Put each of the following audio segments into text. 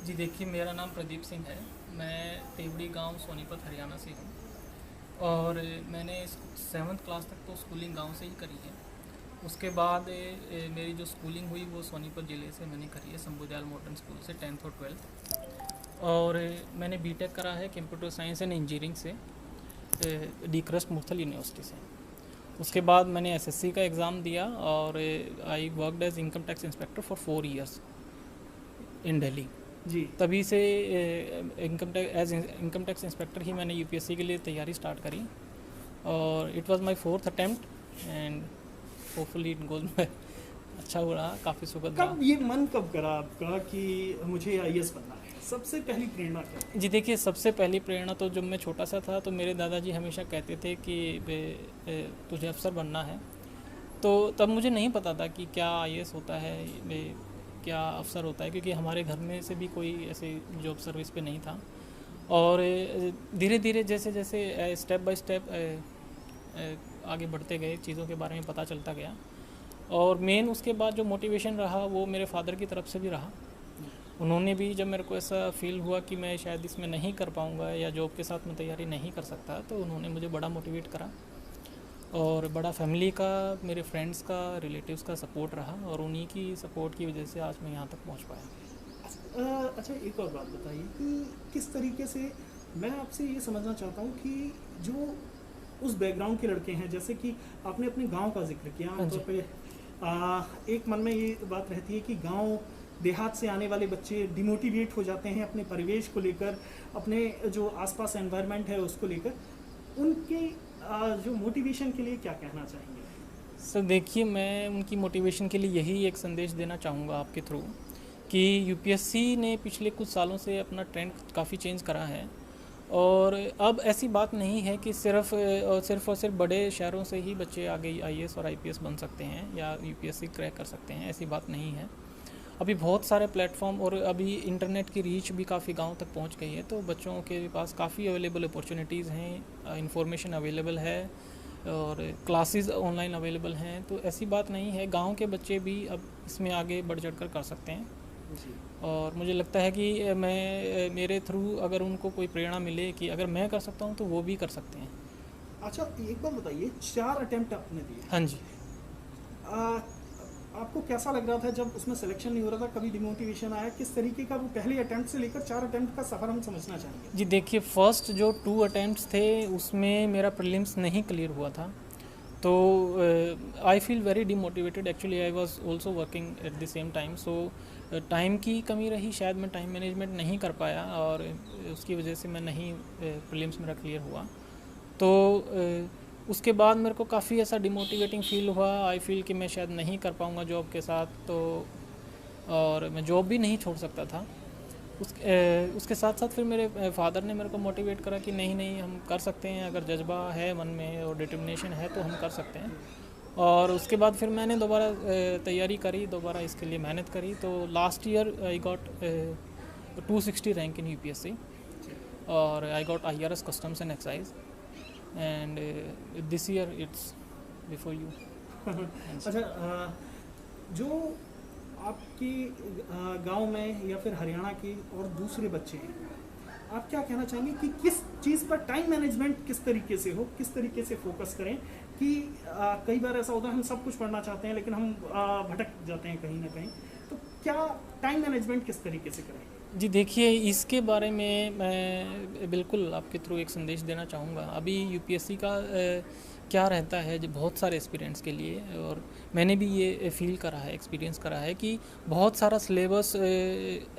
जी देखिए, मेरा नाम प्रदीप सिंह है। मैं तेवड़ी गांव सोनीपत हरियाणा से हूँ और मैंने 7th क्लास तक तो स्कूलिंग गांव से ही करी है। उसके बाद मेरी जो स्कूलिंग हुई वो सोनीपत ज़िले से मैंने करी है, शंभू दयाल मॉडर्न स्कूल से 10th और 12th। और मैंने बीटेक करा है कंप्यूटर साइंस एंड इंजीनियरिंग से, डी क्रस्ट मुर्थल यूनिवर्सिटी से। उसके बाद मैंने एसएससी का एग्ज़ाम दिया और I worked as income tax inspector for 4 years in Delhi. जी। तभी से इनकम टैक्स इंस्पेक्टर ही मैंने यूपीएससी के लिए तैयारी स्टार्ट करी और it was my 4th attempt and hopefully it goes अच्छा हो रहा, काफ़ी सुखद रहा। कब ये मन कब करा आपका कि मुझे आईएएस बनना है? सबसे पहली प्रेरणा क्या है? जी देखिए, सबसे पहली प्रेरणा तो जब मैं छोटा सा था तो मेरे दादाजी हमेशा कहते थे कि तुझे अफसर बनना है। तो तब मुझे नहीं पता था कि क्या आईएएस होता है, क्या अफसर होता है, क्योंकि हमारे घर में से भी कोई ऐसे जॉब सर्विस पे नहीं था। और धीरे धीरे जैसे जैसे स्टेप बाय स्टेप आगे बढ़ते गए, चीज़ों के बारे में पता चलता गया। और मेन उसके बाद जो मोटिवेशन रहा वो मेरे फादर की तरफ से भी रहा। उन्होंने भी, जब मेरे को ऐसा फील हुआ कि मैं शायद इसमें नहीं कर पाऊँगा या जॉब के साथ मैं तैयारी नहीं कर सकता, तो उन्होंने मुझे बड़ा मोटिवेट करा। और बड़ा फैमिली का, मेरे फ्रेंड्स का, रिलेटिव्स का सपोर्ट रहा और उन्हीं की सपोर्ट की वजह से आज मैं यहाँ तक पहुँच पाया। अच्छा, एक और बात बताइए कि किस तरीके से, मैं आपसे ये समझना चाहता हूँ कि जो उस बैकग्राउंड के लड़के हैं, जैसे कि आपने अपने गांव का जिक्र किया, हाँ जी। आमतौर पे एक मन में ये बात रहती है कि गांव देहात से आने वाले बच्चे डिमोटिवेट हो जाते हैं अपने परिवेश को लेकर, अपने जो आसपास एनवायरनमेंट है उसको लेकर। उनके जो मोटिवेशन के लिए क्या कहना चाहेंगे? सर देखिए, मैं उनकी मोटिवेशन के लिए यही एक संदेश देना चाहूँगा आपके थ्रू कि यूपीएससी ने पिछले कुछ सालों से अपना ट्रेंड काफ़ी चेंज करा है। और अब ऐसी बात नहीं है कि सिर्फ और सिर्फ बड़े शहरों से ही बच्चे आगे आईएएस और आईपीएस बन सकते हैं या यूपीएससी क्रैक कर सकते हैं, ऐसी बात नहीं है। अभी बहुत सारे प्लेटफॉर्म और अभी इंटरनेट की रीच भी काफ़ी गांव तक पहुंच गई है, तो बच्चों के पास काफ़ी अवेलेबल अपॉर्चुनिटीज़ हैं, इंफॉर्मेशन अवेलेबल है और क्लासेस ऑनलाइन अवेलेबल हैं। तो ऐसी बात नहीं है, गांव के बच्चे भी अब इसमें आगे बढ़ चढ़ कर कर सकते हैं। जी। और मुझे लगता है कि मेरे थ्रू अगर उनको कोई प्रेरणा मिले कि अगर मैं कर सकता हूँ तो वो भी कर सकते हैं। अच्छा, एक बात बताइए, 4 अटेम्प्ट आपने दिए, हाँ जी। आ, आपको कैसा लग रहा था जब उसमें सिलेक्शन नहीं हो रहा था? कभी डिमोटिवेशन आया? किस तरीके का वो पहले अटेम्प्ट से लेकर 4 अटेम्प्ट का सफ़र हम समझना चाहेंगे? जी देखिए, फर्स्ट जो 2 अटेम्प्ट्स थे उसमें मेरा प्रीलिम्स नहीं क्लियर हुआ था, तो I feel very demotivated. Actually I was also working at the same time, so time की कमी रही, शायद मैं टाइम मैनेजमेंट नहीं कर पाया और उसकी वजह से मैं नहीं, प्रीलिम्स मेरा क्लियर हुआ। तो उसके बाद मेरे को काफ़ी ऐसा डिमोटिवेटिंग फील हुआ। आई फील कि मैं शायद नहीं कर पाऊँगा जॉब के साथ, तो और मैं जॉब भी नहीं छोड़ सकता था। उसके साथ साथ फिर मेरे फादर ने मेरे को मोटिवेट करा कि नहीं नहीं, हम कर सकते हैं, अगर जज्बा है मन में और डिटर्मिनेशन है तो हम कर सकते हैं। और उसके बाद फिर मैंने दोबारा तैयारी करी, दोबारा इसके लिए मेहनत करी। तो last year I got 260 rank in UPSC और I got IRS customs and excise and this year it's before you. अच्छा, जो आपके गांव में या फिर हरियाणा के और दूसरे बच्चे हैं, आप क्या कहना चाहेंगे कि किस चीज़ पर टाइम मैनेजमेंट किस तरीके से हो, किस तरीके से फोकस करें? कि कई बार ऐसा होता है हम सब कुछ पढ़ना चाहते हैं लेकिन हम भटक जाते हैं कहीं ना कहीं, तो क्या टाइम मैनेजमेंट किस तरीके से करें? जी देखिए, इसके बारे में मैं बिल्कुल आपके थ्रू एक संदेश देना चाहूँगा। अभी यूपीएससी का क्या रहता है जो बहुत सारे एस्पिरेंट्स के लिए, और मैंने भी ये फील करा है, एक्सपीरियंस करा है कि बहुत सारा सिलेबस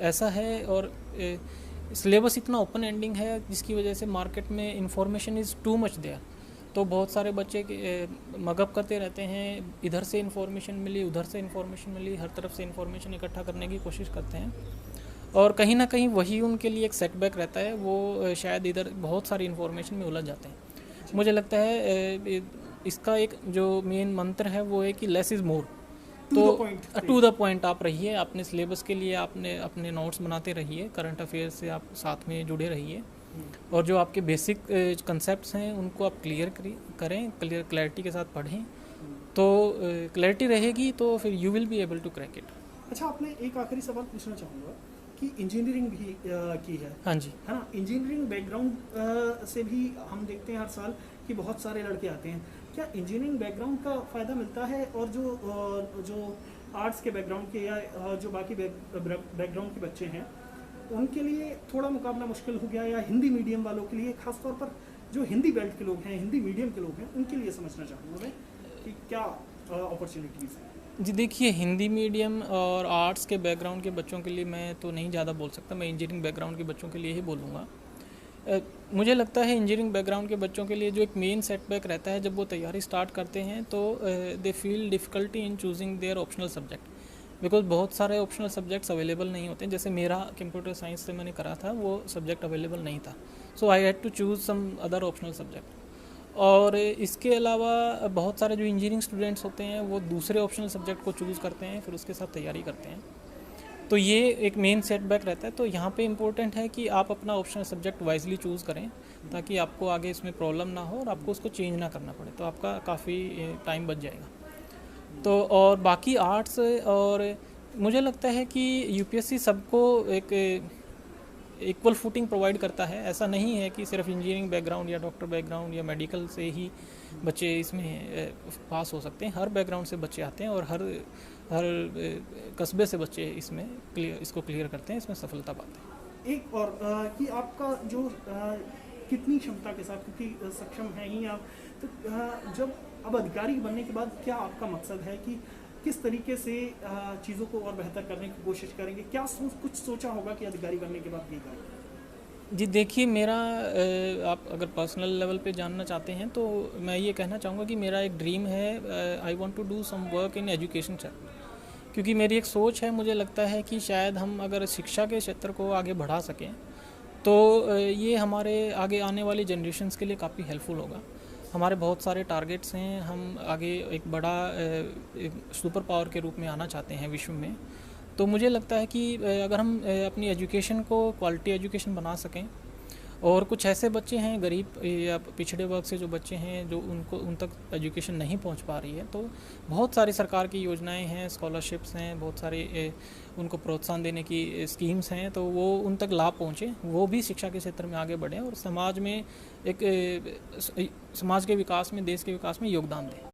ऐसा है और सिलेबस इतना ओपन एंडिंग है जिसकी वजह से मार्केट में information is too much there. तो बहुत सारे बच्चे मगअप करते रहते हैं, इधर से इंफॉर्मेशन मिली, उधर से इंफॉर्मेशन मिली, हर तरफ से इंफॉर्मेशन इकट्ठा करने की कोशिश करते हैं और कहीं ना कहीं वही उनके लिए एक सेटबैक रहता है। वो शायद इधर बहुत सारी इन्फॉर्मेशन में उलझ जाते हैं। मुझे लगता है इसका एक जो मेन मंत्र है वो है कि लेस इज़ मोर। तो टू द पॉइंट आप रहिए, अपने सिलेबस के लिए आपने अपने नोट्स बनाते रहिए, करंट अफेयर्स से आप साथ में जुड़े रहिए और जो आपके बेसिक कंसेप्ट्स हैं उनको आप करें, क्लैरिटी के साथ पढ़ें। तो क्लैरिटी रहेगी तो फिर you will be able to crack it. अच्छा, आपने एक आखिरी सवाल पूछना चाहूँगा की इंजीनियरिंग भी की है। हाँ जी। है ना, इंजीनियरिंग बैकग्राउंड से भी हम देखते हैं हर साल कि बहुत सारे लड़के आते हैं। क्या इंजीनियरिंग बैकग्राउंड का फ़ायदा मिलता है, और जो आर्ट्स के बैकग्राउंड के या जो बाकी बैकग्राउंड के बच्चे हैं उनके लिए थोड़ा मुकाबला मुश्किल हो गया, या हिंदी मीडियम वालों के लिए, खासतौर पर जो हिंदी बेल्ट के लोग हैं, हिंदी मीडियम के लोग हैं, उनके लिए समझना चाहूँगा मैं कि क्या अपॉर्चुनिटीज़ हैं? जी देखिए, हिंदी मीडियम और आर्ट्स के बैकग्राउंड के बच्चों के लिए मैं तो नहीं ज़्यादा बोल सकता, मैं इंजीनियरिंग बैकग्राउंड के बच्चों के लिए ही बोलूँगा। मुझे लगता है इंजीनियरिंग बैकग्राउंड के बच्चों के लिए जो एक मेन सेटबैक रहता है जब वो तैयारी स्टार्ट करते हैं, तो they feel difficulty in choosing their optional subject, because बहुत सारे ऑप्शनल सब्जेक्ट्स अवेलेबल नहीं होते हैं। जैसे मेरा कंप्यूटर साइंस से मैंने करा था, वो सब्जेक्ट अवेलेबल नहीं था, so I had to choose some other optional subject. और इसके अलावा बहुत सारे जो इंजीनियरिंग स्टूडेंट्स होते हैं वो दूसरे ऑप्शनल सब्जेक्ट को चूज़ करते हैं, फिर उसके साथ तैयारी करते हैं, तो ये एक मेन सेटबैक रहता है। तो यहाँ पे इम्पोर्टेंट है कि आप अपना ऑप्शनल सब्जेक्ट वाइजली चूज़ करें, ताकि आपको आगे इसमें प्रॉब्लम ना हो और आपको उसको चेंज ना करना पड़े, तो आपका काफ़ी टाइम बच जाएगा। तो और बाकी आर्ट्स, और मुझे लगता है कि यूपीएससी सबको एक इक्वल फुटिंग प्रोवाइड करता है। ऐसा नहीं है कि सिर्फ इंजीनियरिंग बैकग्राउंड या डॉक्टर बैकग्राउंड या मेडिकल से ही बच्चे इसमें पास हो सकते हैं। हर बैकग्राउंड से बच्चे आते हैं और हर कस्बे से बच्चे इसको क्लियर करते हैं, इसमें सफलता पाते हैं। एक और कि आपका जो कितनी क्षमता के साथ, क्योंकि सक्षम है ही आप, तो जब अब अधिकारी बनने के बाद क्या आपका मकसद है कि किस तरीके से चीज़ों को और बेहतर करने की कोशिश करेंगे? क्या कुछ सोचा होगा कि अधिकारी बनने के बाद ये करेंगे? जी देखिए, मेरा आप अगर पर्सनल लेवल पे जानना चाहते हैं तो मैं ये कहना चाहूँगा कि मेरा एक ड्रीम है, I want to do some work in education sector, क्योंकि मेरी एक सोच है, मुझे लगता है कि शायद हम अगर शिक्षा के क्षेत्र को आगे बढ़ा सकें तो ये हमारे आगे आने वाली जनरेशन्स के लिए काफ़ी हेल्पफुल होगा। हमारे बहुत सारे टारगेट्स हैं, हम आगे एक बड़ा एक सुपर पावर के रूप में आना चाहते हैं विश्व में। तो मुझे लगता है कि अगर हम अपनी एजुकेशन को क्वालिटी एजुकेशन बना सकें, और कुछ ऐसे बच्चे हैं गरीब या पिछड़े वर्ग से जो बच्चे हैं जो उन तक एजुकेशन नहीं पहुंच पा रही है, तो बहुत सारी सरकार की योजनाएं हैं, स्कॉलरशिप्स हैं, बहुत सारे उनको प्रोत्साहन देने की स्कीम्स हैं, तो वो उन तक लाभ पहुंचे, वो भी शिक्षा के क्षेत्र में आगे बढ़ें और समाज में समाज के विकास में, देश के विकास में योगदान दें।